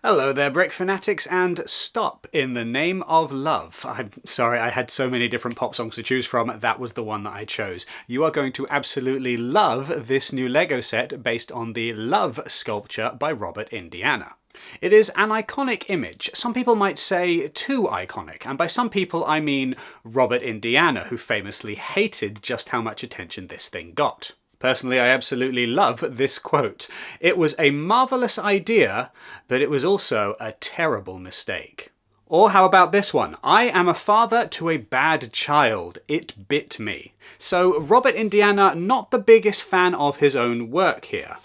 Hello there, Brick Fanatics, and stop in the name of love. I'm sorry, I had so many different pop songs to choose from, that was the one that I chose. You are going to absolutely love this new Lego set based on the Love sculpture by Robert Indiana. It is an iconic image. Some people might say too iconic, and by some people I mean Robert Indiana, who famously hated just how much attention this thing got. Personally, I absolutely love this quote. It was a marvellous idea, but it was also a terrible mistake. Or how about this one? I am a father to a bad child. It bit me. So Robert Indiana, not the biggest fan of his own work here.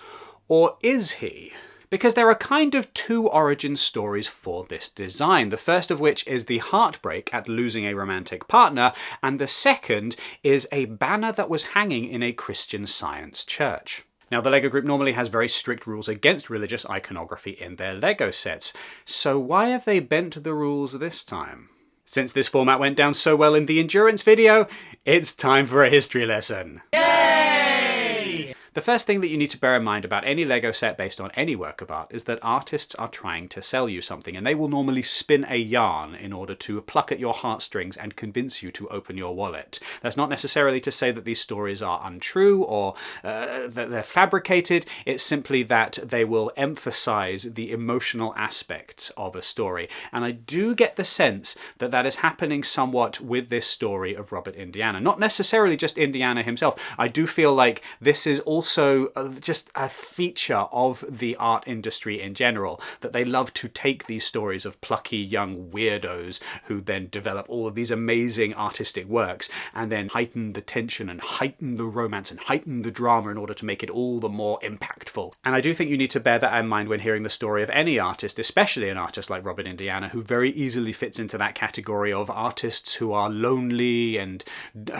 Or is he? Because there are kind of two origin stories for this design, the first of which is the heartbreak at losing a romantic partner, and the second is a banner that was hanging in a Christian Science church. Now, the LEGO group normally has very strict rules against religious iconography in their LEGO sets, so why have they bent the rules this time? Since this format went down so well in the endurance video, it's time for a history lesson. The first thing that you need to bear in mind about any LEGO set based on any work of art is that artists are trying to sell you something, and they will normally spin a yarn in order to pluck at your heartstrings and convince you to open your wallet. That's not necessarily to say that these stories are untrue or that they're fabricated. It's simply that they will emphasize the emotional aspects of a story. And I do get the sense that that is happening somewhat with this story of Robert Indiana. Not necessarily just Indiana himself. I do feel like this is also just a feature of the art industry in general, that they love to take these stories of plucky young weirdos who then develop all of these amazing artistic works and then heighten the tension and heighten the romance and heighten the drama in order to make it all the more impactful. And I do think you need to bear that in mind when hearing the story of any artist, especially an artist like Robert Indiana, who very easily fits into that category of artists who are lonely and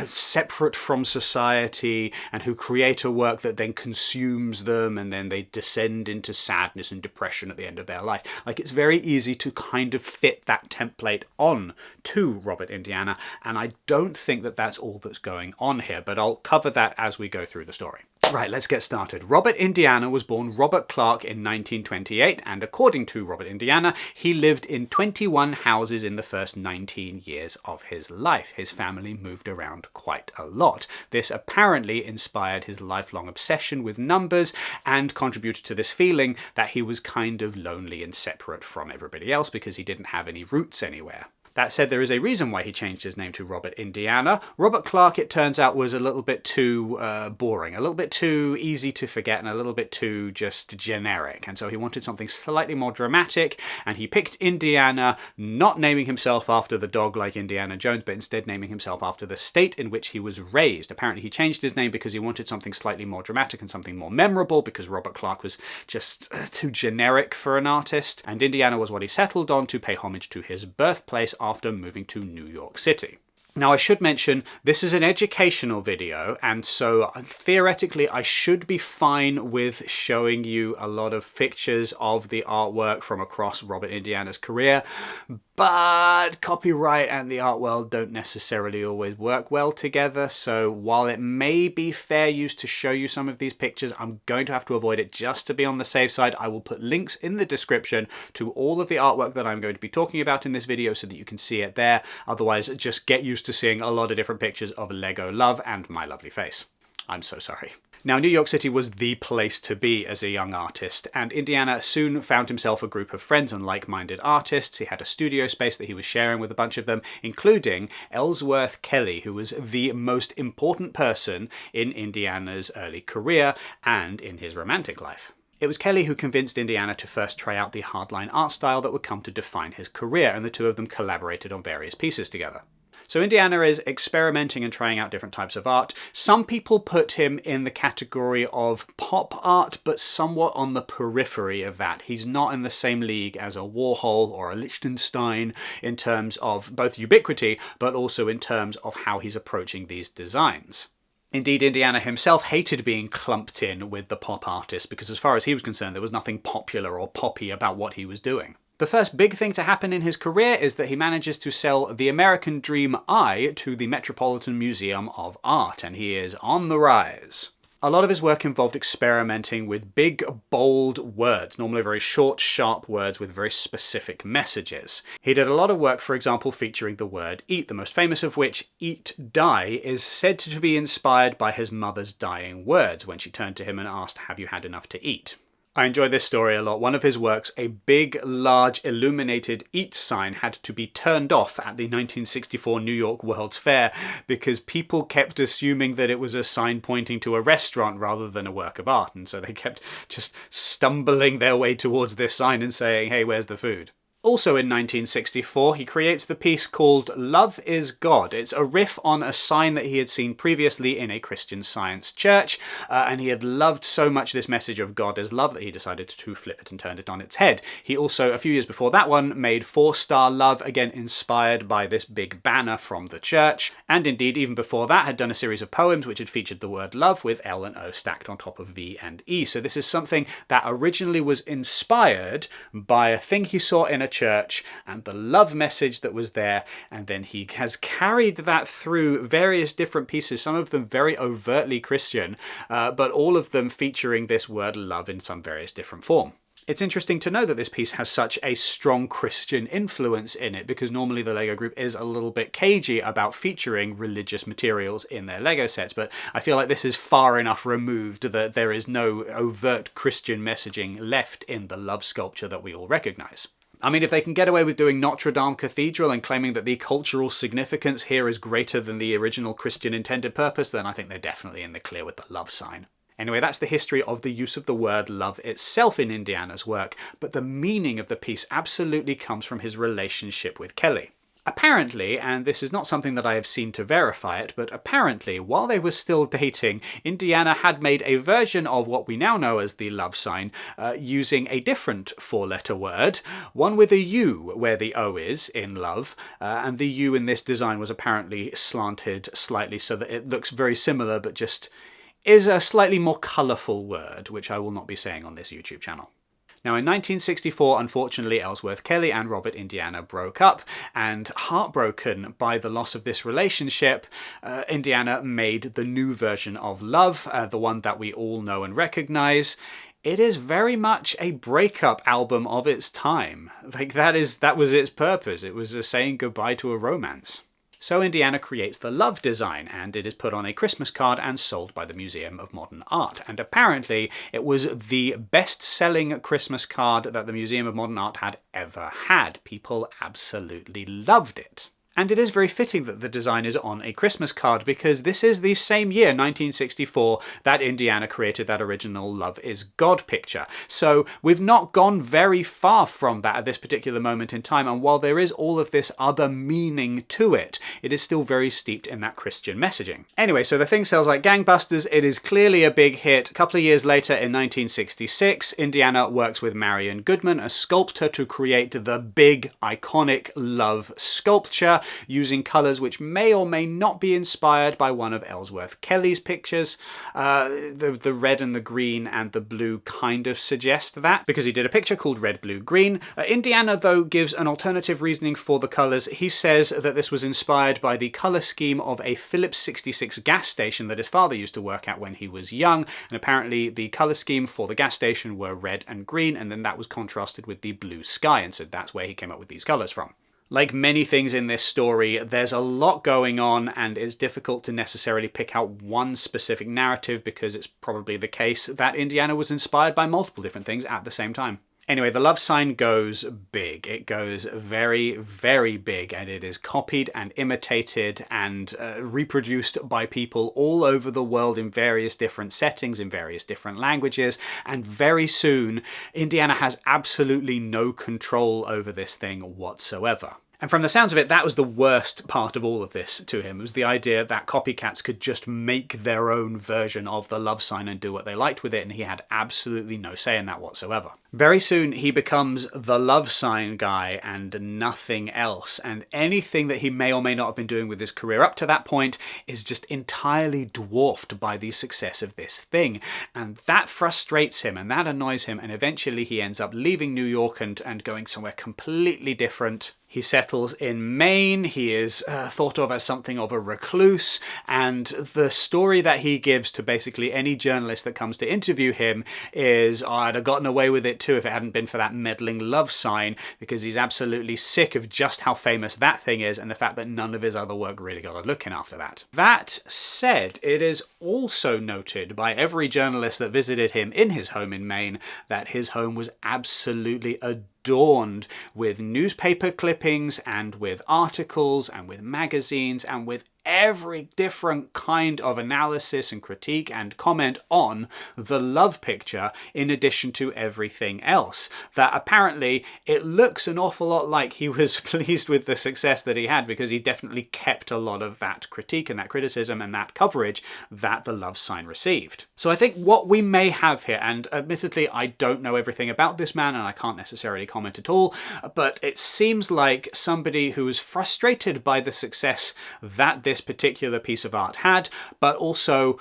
separate from society and who create a work that then consumes them, and then they descend into sadness and depression at the end of their life. Like, it's very easy to kind of fit that template on to Robert Indiana, and I don't think that that's all that's going on here, but I'll cover that as we go through the story. Right, let's get started. Robert Indiana was born Robert Clark in 1928, and according to Robert Indiana, he lived in 21 houses in the first 19 years of his life. His family moved around quite a lot. This apparently inspired his lifelong obsession with numbers and contributed to this feeling that he was kind of lonely and separate from everybody else because he didn't have any roots anywhere. That said, there is a reason why he changed his name to Robert Indiana. Robert Clark, it turns out, was a little bit too boring, a little bit too easy to forget, and a little bit too just generic. And so he wanted something slightly more dramatic, and he picked Indiana, not naming himself after the dog like Indiana Jones, but instead naming himself after the state in which he was raised. Apparently he changed his name because he wanted something slightly more dramatic and something more memorable, because Robert Clark was just too generic for an artist. And Indiana was what he settled on to pay homage to his birthplace after moving to New York City. Now, I should mention, this is an educational video, and so theoretically I should be fine with showing you a lot of pictures of the artwork from across Robert Indiana's career, but copyright and the art world don't necessarily always work well together, so while it may be fair use to show you some of these pictures, I'm going to have to avoid it just to be on the safe side. I will put links in the description to all of the artwork that I'm going to be talking about in this video so that you can see it there. Otherwise, just get used to seeing a lot of different pictures of Lego love and my lovely face. I'm so sorry. Now, New York City was the place to be as a young artist, and Indiana soon found himself a group of friends and like-minded artists. He had a studio space that he was sharing with a bunch of them, including Ellsworth Kelly, who was the most important person in Indiana's early career and in his romantic life. It was Kelly who convinced Indiana to first try out the hardline art style that would come to define his career, and the two of them collaborated on various pieces together. So Indiana is experimenting and trying out different types of art. Some people put him in the category of pop art, but somewhat on the periphery of that. He's not in the same league as a Warhol or a Lichtenstein in terms of both ubiquity, but also in terms of how he's approaching these designs. Indeed, Indiana himself hated being clumped in with the pop artists because as far as he was concerned, there was nothing popular or poppy about what he was doing. The first big thing to happen in his career is that he manages to sell the American Dream Eye to the Metropolitan Museum of Art, and he is on the rise. A lot of his work involved experimenting with big, bold words, normally very short, sharp words with very specific messages. He did a lot of work, for example, featuring the word eat, the most famous of which, eat, die, is said to be inspired by his mother's dying words when she turned to him and asked, "Have you had enough to eat?" I enjoy this story a lot. One of his works, a big, large, illuminated eat sign, had to be turned off at the 1964 New York World's Fair because people kept assuming that it was a sign pointing to a restaurant rather than a work of art, and so they kept just stumbling their way towards this sign and saying, "Hey, where's the food?" Also in 1964, he creates the piece called Love is God. It's a riff on a sign that he had seen previously in a Christian Science church, and he had loved so much this message of God is love that he decided to flip it and turn it on its head. He also, a few years before that one, made 4-Star Love, again inspired by this big banner from the church, and indeed even before that had done a series of poems which had featured the word love with L and O stacked on top of V and E. So this is something that originally was inspired by a thing he saw in a church and the love message that was there, and then he has carried that through various different pieces, some of them very overtly Christian, but all of them featuring this word love in some various different form. It's interesting to know that this piece has such a strong Christian influence in it, because normally the LEGO Group is a little bit cagey about featuring religious materials in their LEGO sets, but I feel like this is far enough removed that there is no overt Christian messaging left in the love sculpture that we all recognise. I mean, if they can get away with doing Notre Dame Cathedral and claiming that the cultural significance here is greater than the original Christian intended purpose, then I think they're definitely in the clear with the love sign. Anyway, that's the history of the use of the word love itself in Indiana's work, but the meaning of the piece absolutely comes from his relationship with Kelly. Apparently, and this is not something that I have seen to verify it, but apparently, while they were still dating, Indiana had made a version of what we now know as the love sign, using a different 4-letter word, one with a U where the O is in love, and the U in this design was apparently slanted slightly so that it looks very similar, but just is a slightly more colourful word, which I will not be saying on this YouTube channel. Now in 1964, unfortunately, Ellsworth Kelly and Robert Indiana broke up, and heartbroken by the loss of this relationship, Indiana made the new version of Love, the one that we all know and recognise. It is very much a breakup album of its time. Like that was its purpose. It was a saying goodbye to a romance. So Indiana creates the love design, and it is put on a Christmas card and sold by the Museum of Modern Art. And apparently it was the best-selling Christmas card that the Museum of Modern Art had ever had. People absolutely loved it. And it is very fitting that the design is on a Christmas card, because this is the same year, 1964, that Indiana created that original Love is God picture. So we've not gone very far from that at this particular moment in time, and while there is all of this other meaning to it, it is still very steeped in that Christian messaging. Anyway, so the thing sells like gangbusters. It is clearly a big hit. A couple of years later, in 1966, Indiana works with Marion Goodman, a sculptor, to create the big, iconic Love sculpture, using colours which may or may not be inspired by one of Ellsworth Kelly's pictures. The red and the green and the blue kind of suggest that, because he did a picture called Red, Blue, Green. Indiana, though, gives an alternative reasoning for the colours. He says that this was inspired by the colour scheme of a Phillips 66 gas station that his father used to work at when he was young, and apparently the colour scheme for the gas station were red and green, and then that was contrasted with the blue sky, and so that's where he came up with these colours from. Like many things in this story, there's a lot going on, and it's difficult to necessarily pick out one specific narrative, because it's probably the case that Indiana was inspired by multiple different things at the same time. Anyway, the love sign goes big. It goes very, very big, and it is copied and imitated and reproduced by people all over the world in various different settings, in various different languages, and very soon, Indiana has absolutely no control over this thing whatsoever. And from the sounds of it, that was the worst part of all of this to him, was the idea that copycats could just make their own version of the love sign and do what they liked with it, and he had absolutely no say in that whatsoever. Very soon he becomes the love sign guy and nothing else, and anything that he may or may not have been doing with his career up to that point is just entirely dwarfed by the success of this thing. And that frustrates him and that annoys him, and eventually he ends up leaving New York and going somewhere completely different. He set settles in Maine. He is thought of as something of a recluse, and the story that he gives to basically any journalist that comes to interview him is, oh, I'd have gotten away with it too if it hadn't been for that meddling love sign, because he's absolutely sick of just how famous that thing is and the fact that none of his other work really got a look in after that. That said, it is also noted by every journalist that visited him in his home in Maine that his home was absolutely adorned with newspaper clippings and with articles and with magazines and with every different kind of analysis and critique and comment on the love picture, in addition to everything else. That apparently it looks an awful lot like he was pleased with the success that he had, because he definitely kept a lot of that critique and that criticism and that coverage that the love sign received. So I think what we may have here, and admittedly I don't know everything about this man and I can't necessarily comment at all, but it seems like somebody who was frustrated by the success that this particular piece of art had, but also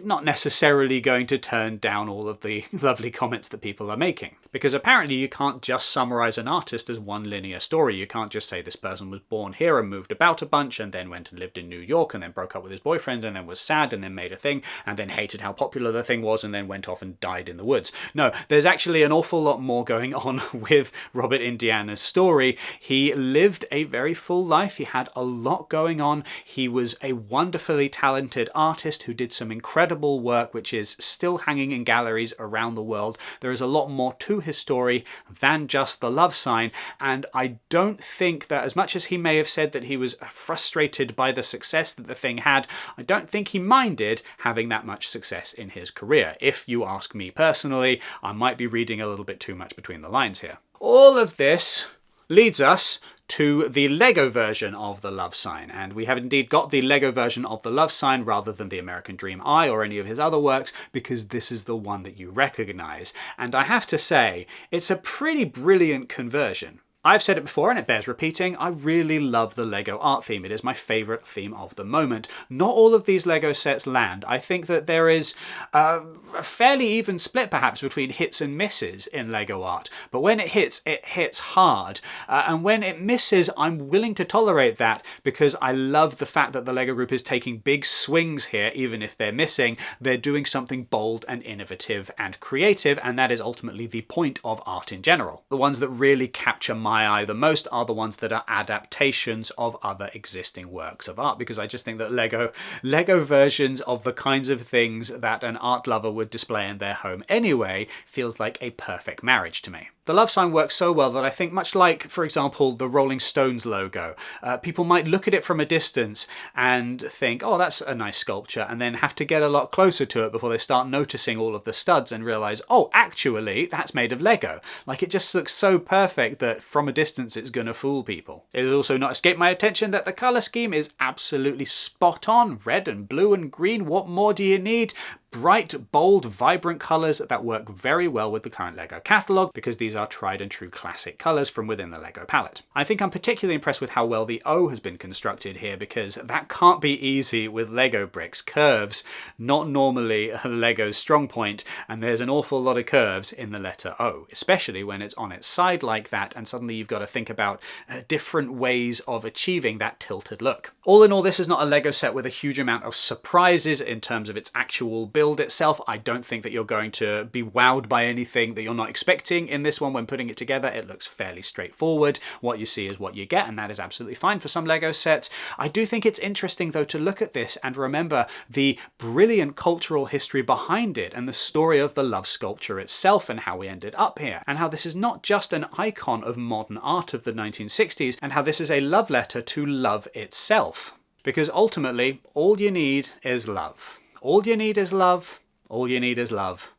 not necessarily going to turn down all of the lovely comments that people are making. Because apparently you can't just summarize an artist as one linear story. You can't just say this person was born here and moved about a bunch and then went and lived in New York and then broke up with his boyfriend and then was sad and then made a thing and then hated how popular the thing was and then went off and died in the woods. No, there's actually an awful lot more going on with Robert Indiana's story. He lived a very full life. He had a lot going on. He was a wonderfully talented artist who did some incredible work which is still hanging in galleries around the world. There is a lot more to his story than just the love sign, and I don't think that, as much as he may have said that he was frustrated by the success that the thing had, I don't think he minded having that much success in his career. If you ask me personally, I might be reading a little bit too much between the lines here. All of this leads us to the Lego version of the love sign, and we have indeed got the Lego version of the love sign rather than the American Dream Eye or any of his other works, because this is the one that you recognize. And I have to say, it's a pretty brilliant conversion. I've said it before and it bears repeating, I really love the Lego art theme. It is my favourite theme of the moment. Not all of these Lego sets land. I think that there is a fairly even split perhaps between hits and misses in Lego art. But when it hits hard. And when it misses, I'm willing to tolerate that, because I love the fact that the Lego group is taking big swings here, even if they're missing. They're doing something bold and innovative and creative, and that is ultimately the point of art in general. The ones that really capture my eye the most are the ones that are adaptations of other existing works of art, because I just think that Lego versions of the kinds of things that an art lover would display in their home anyway feels like a perfect marriage to me. The love sign works so well that I think, much like, for example, the Rolling Stones logo, people might look at it from a distance and think, oh, that's a nice sculpture, and then have to get a lot closer to it before they start noticing all of the studs and realize, oh, actually, that's made of Lego. Like, it just looks so perfect that from a distance it's going to fool people. It has also not escaped my attention that the colour scheme is absolutely spot on. Red and blue and green, what more do you need? Bright, bold, vibrant colours that work very well with the current Lego catalogue, because these are tried and true classic colours from within the Lego palette. I think I'm particularly impressed with how well the O has been constructed here, because that can't be easy with Lego bricks. Curves, not normally Lego's strong point, and there's an awful lot of curves in the letter O, especially when it's on its side like that, and suddenly you've got to think about different ways of achieving that tilted look. All in all, this is not a Lego set with a huge amount of surprises in terms of its actual build itself. I don't think that you're going to be wowed by anything that you're not expecting in this one when putting it together. It looks fairly straightforward. What you see is what you get, and that is absolutely fine for some Lego sets. I do think it's interesting though to look at this and remember the brilliant cultural history behind it and the story of the love sculpture itself and how we ended up here, and how this is not just an icon of modern art of the 1960s, and how this is a love letter to love itself. Because ultimately, all you need is love. All you need is love. All you need is love.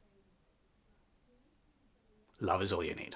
Love is all you need.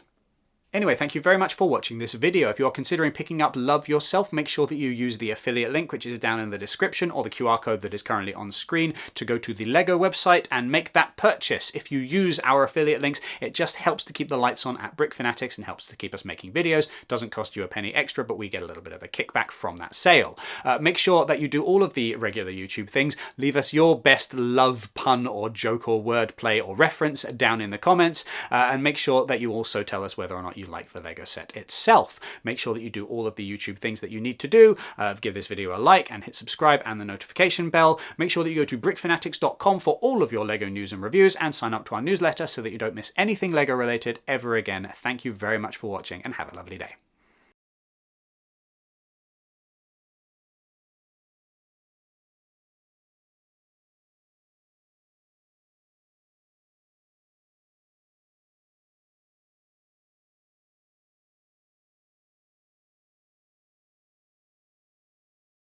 Anyway, thank you very much for watching this video. If you're considering picking up Love yourself, make sure that you use the affiliate link, which is down in the description, or the QR code that is currently on screen, to go to the Lego website and make that purchase. If you use our affiliate links, it just helps to keep the lights on at Brick Fanatics and helps to keep us making videos. Doesn't cost you a penny extra, but we get a little bit of a kickback from that sale. Make sure that you do all of the regular YouTube things. Leave us your best love pun or joke or wordplay or reference down in the comments, and make sure that you also tell us whether or not you you like the Lego set itself. Make sure that you do all of the YouTube things that you need to do. Give this video a like and hit subscribe and the notification bell. Make sure that you go to brickfanatics.com for all of your Lego news and reviews, and sign up to our newsletter so that you don't miss anything Lego related ever again. Thank you very much for watching and have a lovely day.